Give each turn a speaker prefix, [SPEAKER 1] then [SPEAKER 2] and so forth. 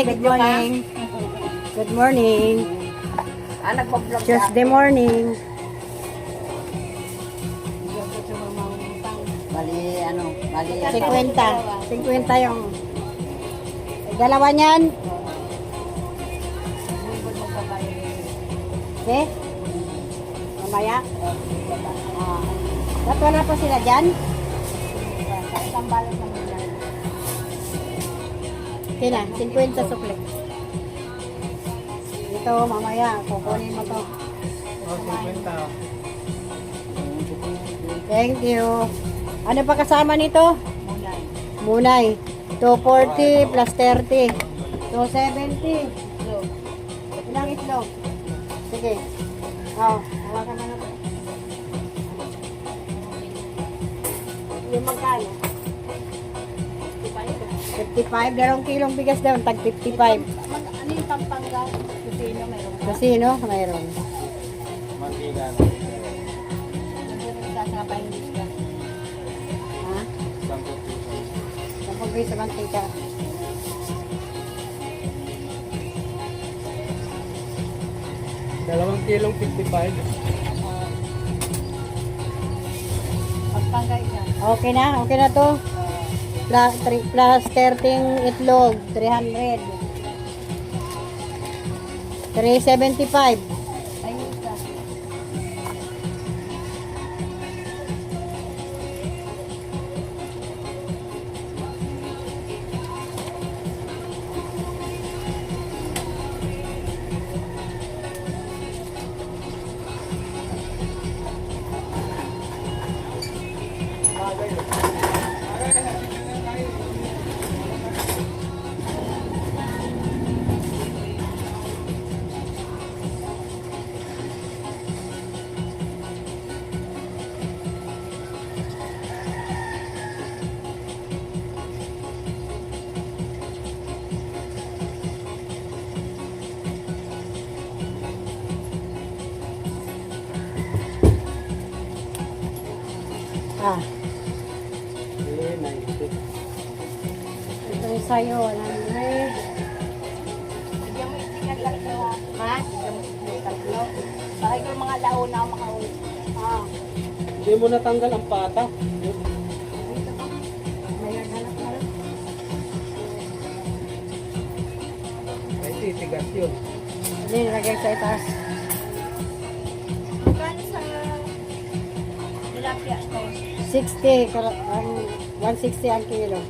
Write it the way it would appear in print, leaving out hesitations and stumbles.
[SPEAKER 1] good morning. Good morning.
[SPEAKER 2] Nagpa-vlog
[SPEAKER 1] Tuesday morning.
[SPEAKER 2] Bali,
[SPEAKER 1] 50. 50 yung dalawa niyan. Okay? Mamaya? Ba't wala pa sila dyan? Okay na, 50 sukli. Ito, mamaya, kukunin mo to.
[SPEAKER 3] Oh, 50.
[SPEAKER 1] Thank you. Ano pa kasama nito? Munay. 240 plus 30. 270. Ilang itlog? Sige. Hawakan mo na to. Yung magkano? 55. 2 kilong bigas daw. Tag 55.
[SPEAKER 2] Ano yung Pampanga? Kusino, mayroon ka?
[SPEAKER 1] Kasi no, mayroon.
[SPEAKER 3] Mantika.
[SPEAKER 2] Sasabay ka.
[SPEAKER 1] Ha? 10 piso mantika.
[SPEAKER 3] Dalawang kilong 55.
[SPEAKER 2] Pampanga isa.
[SPEAKER 1] Okay na to. Plus 13 itlog, 300. 375.
[SPEAKER 2] Ayun isa.
[SPEAKER 3] Eh, 90.
[SPEAKER 1] Ito yung sa'yo, 100.
[SPEAKER 2] Bigyan mo yung tatlo. Ha? Bigyan mo yung tatlo. Bakit yung mga launa ako makauwi?
[SPEAKER 3] Hindi mo natanggal ang pata. Ay, titigas yun.
[SPEAKER 1] Hindi, nilagay sa itaas.
[SPEAKER 2] Magkano sa tilapia ito?
[SPEAKER 1] 60, 160 ang kilo.